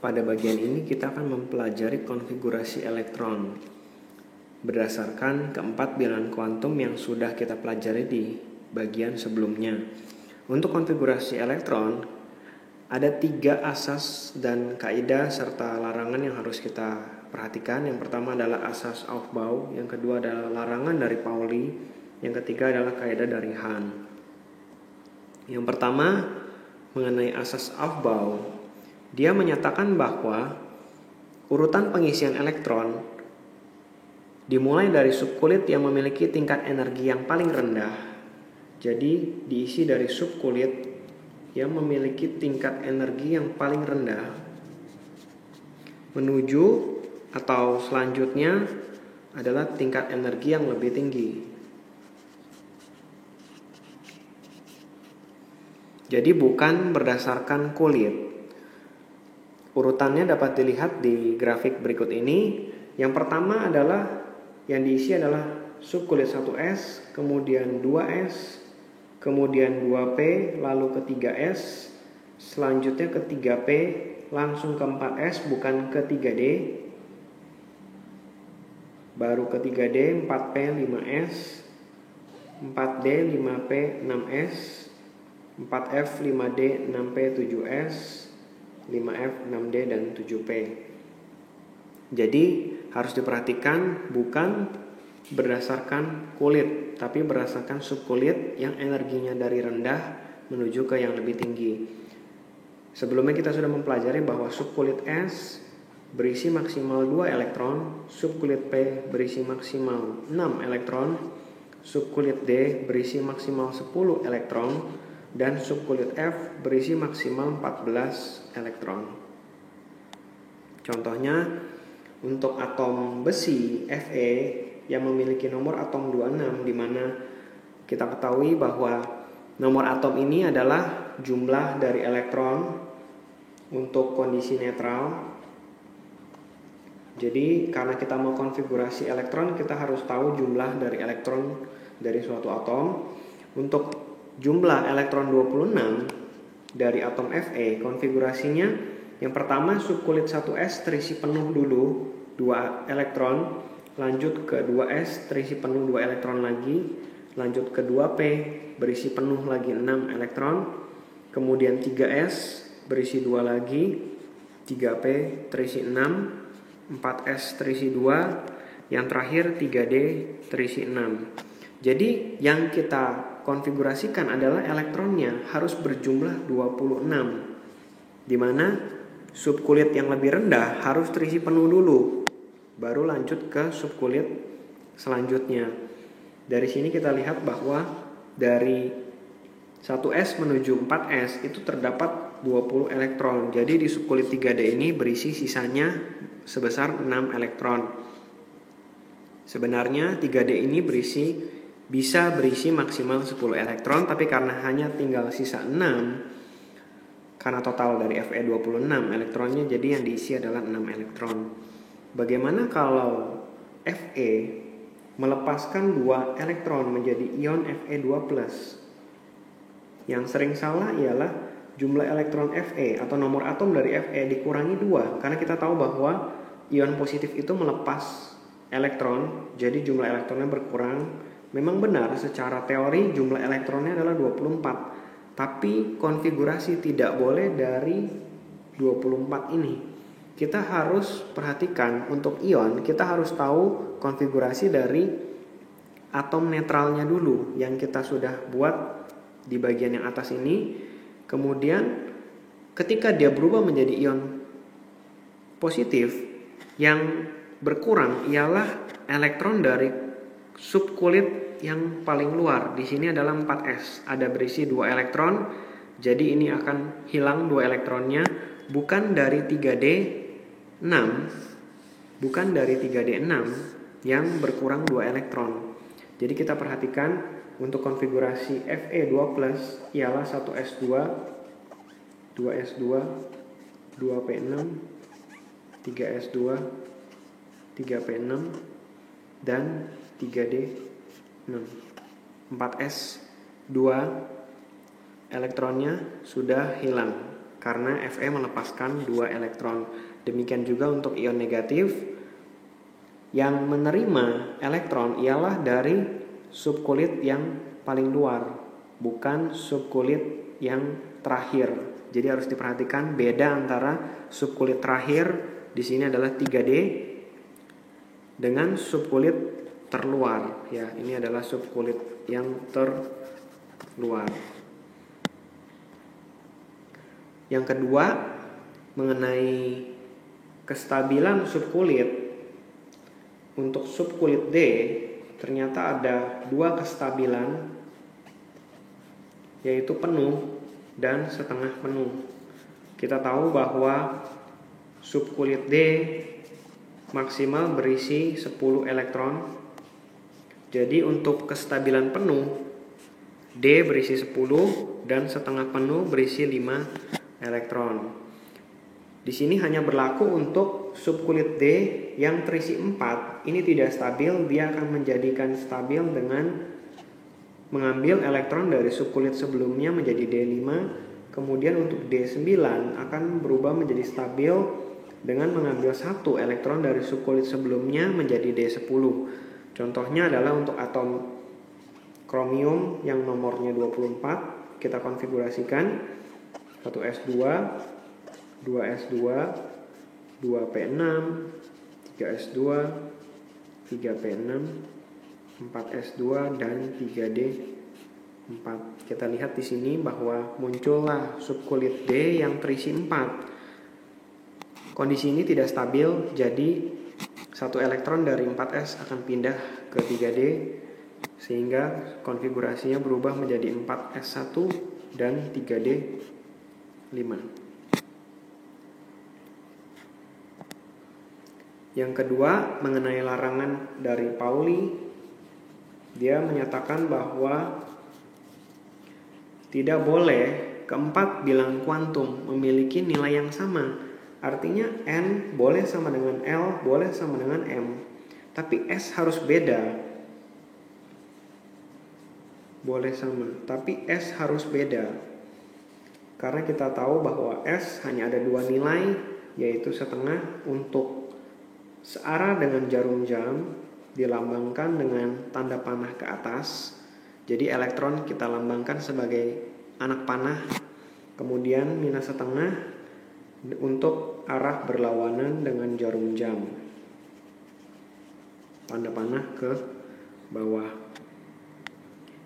Pada bagian ini kita akan mempelajari konfigurasi elektron berdasarkan keempat bilangan kuantum yang sudah kita pelajari di bagian sebelumnya. Untuk konfigurasi elektron, ada 3 asas dan kaidah serta larangan yang harus kita perhatikan. Yang pertama adalah asas Aufbau, yang kedua adalah larangan dari Pauli, yang ketiga adalah kaidah dari Hahn. Yang pertama mengenai asas Aufbau, dia menyatakan bahwa urutan pengisian elektron dimulai dari subkulit yang memiliki tingkat energi yang paling rendah. Jadi diisi dari subkulit yang memiliki tingkat energi yang paling rendah menuju atau selanjutnya adalah tingkat energi yang lebih tinggi. Jadi bukan berdasarkan kulit. Urutannya dapat dilihat di grafik berikut ini. Yang pertama adalah yang diisi adalah subkulit 1S, kemudian 2S, kemudian 2P, lalu ke 3S, selanjutnya ke 3P, langsung ke 4S, bukan ke 3D, baru ke 3D, 4P, 5S, 4D, 5P, 6S, 4F, 5D, 6P, 7S, 5F, 6D, dan 7P. Jadi harus diperhatikan bukan berdasarkan kulit, tapi berdasarkan subkulit yang energinya dari rendah menuju ke yang lebih tinggi. Sebelumnya kita sudah mempelajari bahwa subkulit S berisi maksimal 2 elektron, subkulit P berisi maksimal 6 elektron, subkulit D berisi maksimal 10 elektron, dan subkulit F berisi maksimal 14 elektron. Contohnya, untuk atom besi Fe yang memiliki nomor atom 26, di mana kita ketahui bahwa nomor atom ini adalah jumlah dari elektron untuk kondisi netral. Jadi karena kita mau konfigurasi elektron, kita harus tahu jumlah dari elektron dari suatu atom. Untuk jumlah elektron 26 dari atom Fe, konfigurasinya yang pertama subkulit 1S terisi penuh dulu 2 elektron, lanjut ke 2S terisi penuh 2 elektron lagi, lanjut ke 2P berisi penuh lagi 6 elektron, kemudian 3S berisi 2 lagi, 3P terisi 6, 4S terisi 2, yang terakhir 3D terisi 6. Jadi yang kita konfigurasikan adalah elektronnya harus berjumlah 26, di mana subkulit yang lebih rendah harus terisi penuh dulu, baru lanjut ke subkulit selanjutnya. Dari sini kita lihat bahwa dari 1S menuju 4S itu terdapat 20 elektron. Jadi di subkulit 3D ini berisi sisanya sebesar 6 elektron. Sebenarnya 3D ini bisa berisi maksimal 10 elektron, tapi karena hanya tinggal sisa 6, karena total dari Fe 26 elektronnya, jadi yang diisi adalah 6 elektron. Bagaimana kalau Fe melepaskan 2 elektron menjadi ion Fe2+? Yang sering salah ialah jumlah elektron Fe atau nomor atom dari Fe dikurangi 2, karena kita tahu bahwa ion positif itu melepas elektron, jadi jumlah elektronnya berkurang. Memang benar secara teori jumlah elektronnya adalah 24, tapi konfigurasi tidak boleh dari 24 ini. Kita harus perhatikan untuk ion, kita harus tahu konfigurasi dari atom netralnya dulu yang kita sudah buat di bagian yang atas ini. Kemudian ketika dia berubah menjadi ion positif, yang berkurang ialah elektron dari subkulit yang paling luar. Di sini adalah 4S, ada berisi 2 elektron. Jadi ini akan hilang 2 elektronnya, bukan dari 3D 6, bukan dari 3D 6 yang berkurang 2 elektron. Jadi kita perhatikan untuk konfigurasi Fe2+ ialah 1S2, 2S2, 2P6, 3S2, 3P6, dan 3D 6. 4S 2 elektronnya sudah hilang karena Fe melepaskan 2 elektron. Demikian juga untuk ion negatif, yang menerima elektron ialah dari subkulit yang paling luar, bukan subkulit yang terakhir. Jadi harus diperhatikan beda antara subkulit terakhir di sini adalah 3D dengan subkulit terluar. Ya, ini adalah subkulit yang terluar. Yang kedua, mengenai kestabilan subkulit. Untuk subkulit D, ternyata ada 2 kestabilan, yaitu penuh dan setengah penuh. Kita tahu bahwa subkulit D maksimal berisi 10 elektron. Jadi untuk kestabilan penuh, D berisi 10 dan setengah penuh berisi 5 elektron. Di sini hanya berlaku untuk subkulit D yang terisi 4. Ini tidak stabil, dia akan menjadikan stabil dengan mengambil elektron dari subkulit sebelumnya menjadi D5. Kemudian untuk D9 akan berubah menjadi stabil dengan mengambil 1 elektron dari subkulit sebelumnya menjadi D10. Contohnya adalah untuk atom kromium yang nomornya 24. Kita konfigurasikan 1s2, 2s2, 2p6, 3s2, 3p6, 4s2 dan 3d4. Kita lihat di sini bahwa muncullah subkulit D yang terisi 4. Kondisi ini tidak stabil, jadi 1 elektron dari 4s akan pindah ke 3d sehingga konfigurasinya berubah menjadi 4s1 dan 3d5. Yang kedua, mengenai larangan dari Pauli, dia menyatakan bahwa tidak boleh keempat bilangan kuantum memiliki nilai yang sama. Artinya N boleh sama dengan L, boleh sama dengan M, tapi S harus beda. Boleh sama, tapi S harus beda. Karena kita tahu bahwa S hanya ada 2 nilai, yaitu setengah untuk searah dengan jarum jam, dilambangkan dengan tanda panah ke atas. Jadi elektron kita lambangkan sebagai anak panah. Kemudian minus setengah untuk arah berlawanan dengan jarum jam. Tanda panah ke bawah.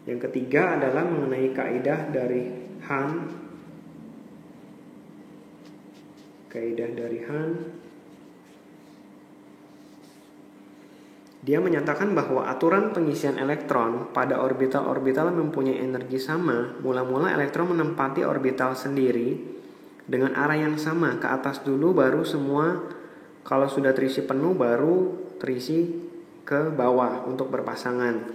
Yang ketiga adalah mengenai kaidah dari Hahn. Kaidah dari Hahn. Dia menyatakan bahwa aturan pengisian elektron pada orbital-orbital mempunyai energi sama. Mula-mula elektron menempati orbital sendiri dengan arah yang sama, ke atas dulu baru semua. Kalau sudah terisi penuh baru terisi ke bawah untuk berpasangan.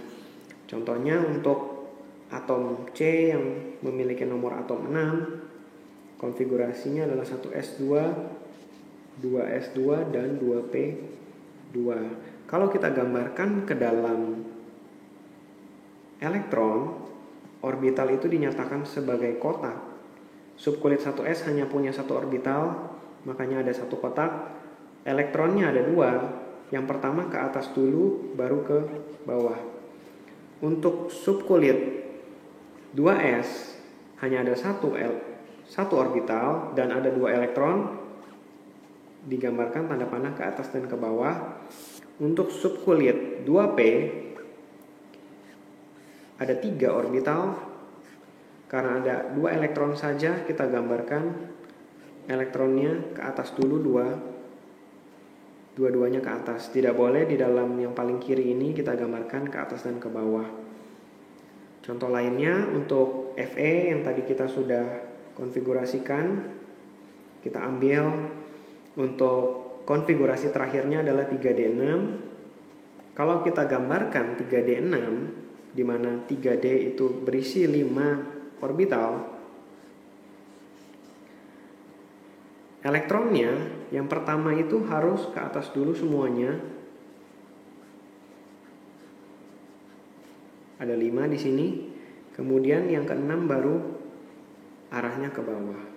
Contohnya untuk atom C yang memiliki nomor atom 6, konfigurasinya adalah 1s2, 2s2 dan 2p2. Kalau kita gambarkan ke dalam elektron, orbital itu dinyatakan sebagai kotak. Subkulit 1s hanya punya 1 orbital, makanya ada 1 kotak. Elektronnya ada 2, yang pertama ke atas dulu, baru ke bawah. Untuk subkulit 2s hanya ada 1 orbital dan ada 2 elektron, digambarkan tanda panah ke atas dan ke bawah. Untuk subkulit 2p ada 3 orbital. Karena ada 2 elektron saja, kita gambarkan elektronnya ke atas dulu 2. Dua-duanya ke atas. Tidak boleh di dalam yang paling kiri ini kita gambarkan ke atas dan ke bawah. Contoh lainnya untuk Fe yang tadi kita sudah konfigurasikan, kita ambil untuk konfigurasi terakhirnya adalah 3D6. Kalau kita gambarkan 3D6, di mana 3D itu berisi 5 orbital, elektronnya yang pertama itu harus ke atas dulu semuanya. Ada 5 di sini. Kemudian yang ke-6 baru arahnya ke bawah.